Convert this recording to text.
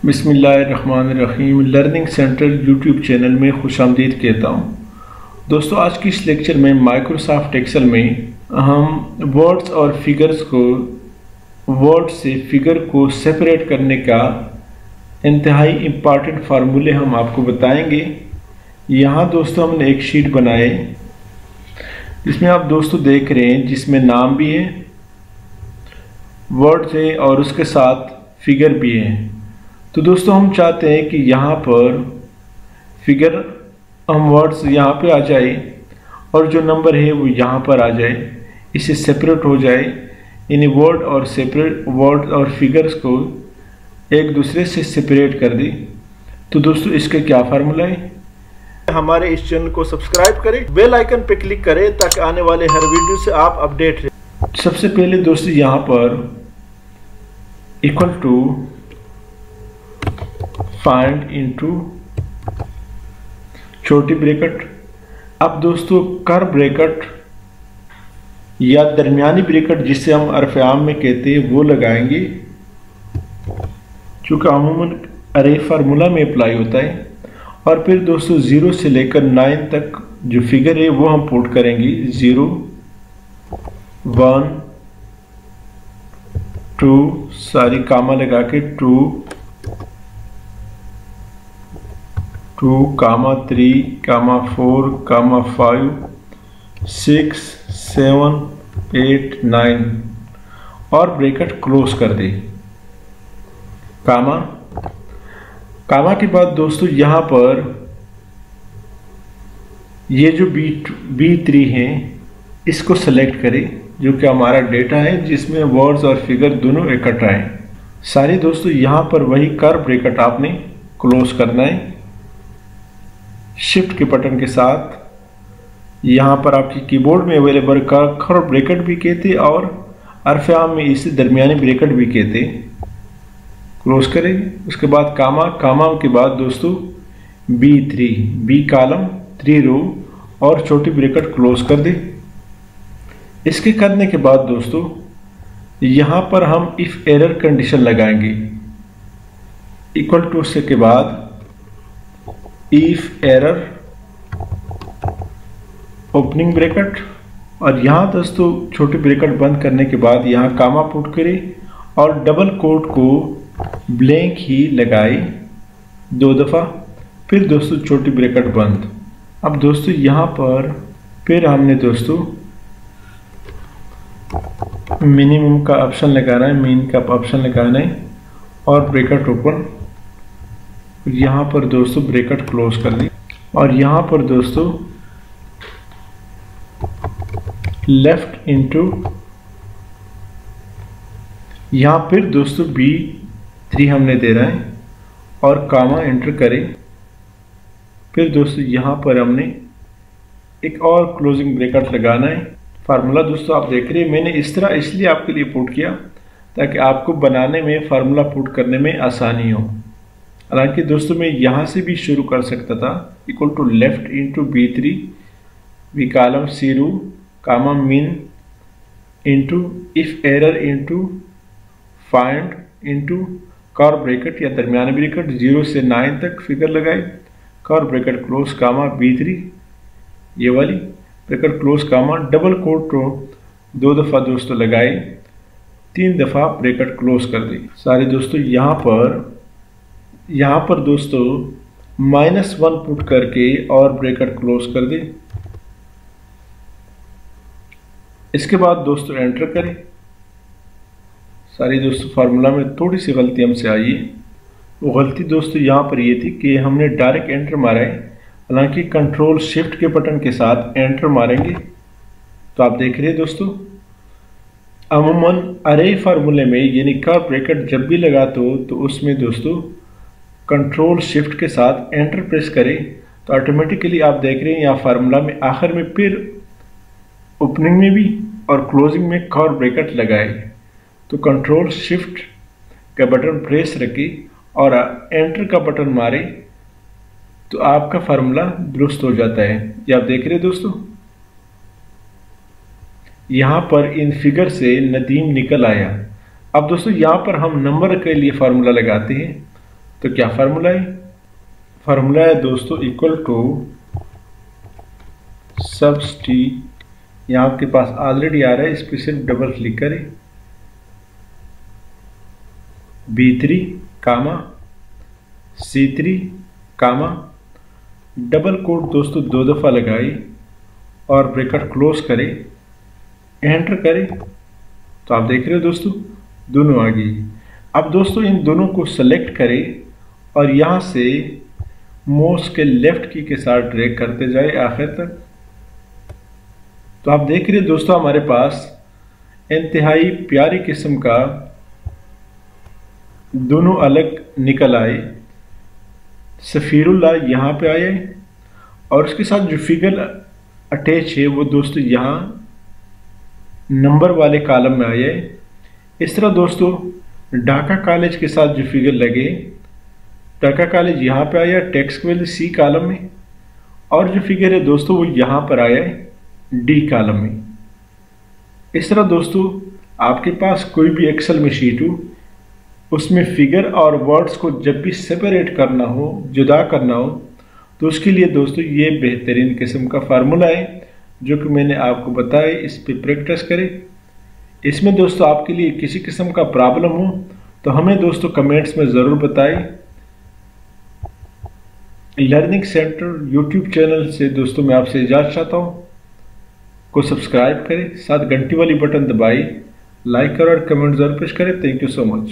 बिस्मिल्लाहिर्रहमानिर्रहीम। Learning centre YouTube channel में खुशामदीद कहता हूँ। दोस्तों, आज की इस लेक्चर में माइक्रोसॉफ्ट एक्सेल में हम वर्ड्स और फिगर्स को वर्ड से फिगर को सेपरेट करने का इंतहाई इम्पॉर्टेंट फार्मूले हम आपको बताएंगे। यहाँ दोस्तों हमने एक शीट बनाए जिसमें आप दोस्तों देख रहे हैं, जिसमें नाम भी है, वर्ड्स है और उसके साथ फिगर भी है। तो दोस्तों हम चाहते हैं कि यहाँ पर फिगर हम वर्ड्स यहाँ पे आ जाए और जो नंबर है वो यहाँ पर आ जाए, इससे सेपरेट हो जाए। यानी वर्ड और फिगर्स को एक दूसरे से सेपरेट कर दी। तो दोस्तों इसका क्या फार्मूला है? हमारे इस चैनल को सब्सक्राइब करें, बेल आइकन पे क्लिक करें ताकि आने वाले हर वीडियो से आप अपडेट रहें। सबसे पहले दोस्तों यहाँ पर इक्वल टू फाइंड इनटू छोटी ब्रैकेट। अब दोस्तों कर ब्रैकेट या दरमियानी ब्रैकेट जिसे हम अर्फ-ए-आम में कहते हैं वो लगाएंगे, चूँकि अमूमन अरे फार्मूला में अप्लाई होता है। और फिर दोस्तों 0 से लेकर 9 तक जो फिगर है वो हम पुट करेंगे। 0 1 2 सारी कामा लगा के 2 कामा 3 कामा 4 कामा 5 6 7 8 9 और ब्रैकेट क्लोज कर दे। कामा के बाद दोस्तों यहाँ पर ये जो B3 है इसको सेलेक्ट करें, जो कि हमारा डेटा है जिसमें वर्ड्स और फिगर दोनों इकट्ठा हैं। सारे दोस्तों यहाँ पर वही कर ब्रैकेट आपने क्लोज करना है शिफ्ट के बटन के साथ। यहाँ पर आपकी कीबोर्ड में अवेलेबल कर ब्रैकेट भी कहते और अर्फ-ए-आम में इसे दरमियानी ब्रैकेट भी कहते। क्लोज करेंगे। उसके बाद कामा के बाद दोस्तों B3 B कॉलम 3 रो और छोटी ब्रैकेट क्लोज कर दे। इसके करने के बाद दोस्तों यहाँ पर हम इफ एरर कंडीशन लगाएंगे। इक्वल टू से के बाद इफ एरर ओपनिंग ब्रैकेट और यहाँ दोस्तों छोटी ब्रैकेट बंद करने के बाद यहाँ कामा पुट करें और डबल कोट को ब्लैंक ही लगाए 2 दफ़ा। फिर दोस्तों छोटी ब्रैकेट बंद। अब दोस्तों यहाँ पर फिर हमने दोस्तों मिनिमम का ऑप्शन लगाना है, मीन का ऑप्शन लगाना है और ब्रैकेट ओपन। यहाँ पर दोस्तों ब्रैकेट क्लोज कर दी और यहाँ पर दोस्तों लेफ्ट इनटू यहाँ फिर दोस्तों B3 हमने दे रहा है और कामा एंटर करें। फिर दोस्तों यहाँ पर हमने एक और क्लोजिंग ब्रैकेट लगाना है। फार्मूला दोस्तों आप देख रहे हैं, मैंने इस तरह इसलिए आपके लिए पुट किया ताकि आपको बनाने में फार्मूला पुट करने में आसानी हो। हालांकि दोस्तों मैं यहाँ से भी शुरू कर सकता था। Equal to left into B3 B column 0 comma mean into if error into find into कर ब्रैकेट या दरमियानी ब्रैकेट 0 से 9 तक फिगर लगाए, कर ब्रैकेट क्लोज कामा B3 ये वाली ब्रैकेट क्लोज कामा डबल कोट 2 दफ़ा दोस्तों लगाए, 3 दफ़ा ब्रैकेट क्लोज कर दी। सारे दोस्तों यहाँ पर दोस्तों -1 पुट करके और ब्रैकेट क्लोज कर दे। इसके बाद दोस्तों एंटर करें। सारी दोस्तों फार्मूला में थोड़ी सी गलती हमसे आई है। वो गलती दोस्तों यहाँ पर ये थी कि हमने डायरेक्ट एंटर मारा है, हालांकि कंट्रोल शिफ्ट के बटन के साथ एंटर मारेंगे। तो आप देख रहे हैं दोस्तों अमूमन अरे फार्मूले में यानी कर ब्रैकेट जब भी लगाते हो तो उसमें दोस्तों कंट्रोल शिफ्ट के साथ एंटर प्रेस करें तो ऑटोमेटिकली आप देख रहे हैं यहाँ फार्मूला में आखिर में फिर ओपनिंग में भी और क्लोजिंग में कर ब्रैकेट लगाए। तो कंट्रोल शिफ्ट का बटन प्रेस रखें और एंटर का बटन मारे तो आपका फार्मूला दुरुस्त हो जाता है। ये आप देख रहे हैं दोस्तों यहाँ पर इन फिगर से नदीम निकल आया। अब दोस्तों यहाँ पर हम नंबर के लिए फार्मूला लगाते हैं। तो क्या फार्मूला है? फार्मूला है दोस्तों इक्वल टू सबस्टी, यहाँ आपके पास ऑलरेडी आ रहा है, इस पर सिर्फ डबल क्लिक करें, B3 कामा C3 कामा डबल कोट दोस्तों 2 दफ़ा लगाई और ब्रैकेट क्लोज करें, एंटर करें, तो आप देख रहे हो दोस्तों दोनों आ गई। अब दोस्तों इन दोनों को सेलेक्ट करें और यहाँ से माउस के लेफ्ट की के साथ ड्रैग करते जाए आखिर तक। तो आप देख रहे हो दोस्तों हमारे पास इंतहाई प्यारी किस्म का दोनों अलग निकल आए। सफीरुल्लाह यहाँ पे आए और उसके साथ जो फिगर अटैच है वो दोस्तों यहाँ नंबर वाले कॉलम में आए। इस तरह दोस्तों ढाका कॉलेज के साथ जो फिगर लगे, ढाका कॉलेज यहाँ पे आया टेक्स्ट वैल्यू C कॉलम में, और जो फिगर है दोस्तों वो यहाँ पर आया है D कॉलम में। इस तरह दोस्तों आपके पास कोई भी एक्सेल में शीट हो, उसमें फिगर और वर्ड्स को जब भी सेपरेट करना हो, जुदा करना हो, तो उसके लिए दोस्तों ये बेहतरीन किस्म का फार्मूला है जो कि मैंने आपको बताया। इस पे प्रैक्टिस करें। इसमें दोस्तों आपके लिए किसी किस्म का प्रॉब्लम हो तो हमें दोस्तों कमेंट्स में ज़रूर बताएं। लर्निंग सेंटर यूट्यूब चैनल से दोस्तों मैं आपसे इजाज़त चाहता हूँ। को सब्सक्राइब करें, साथ घंटी वाली बटन दबाएं, लाइक करें और कमेंट ज़रूर पेश करें। Thank you so much.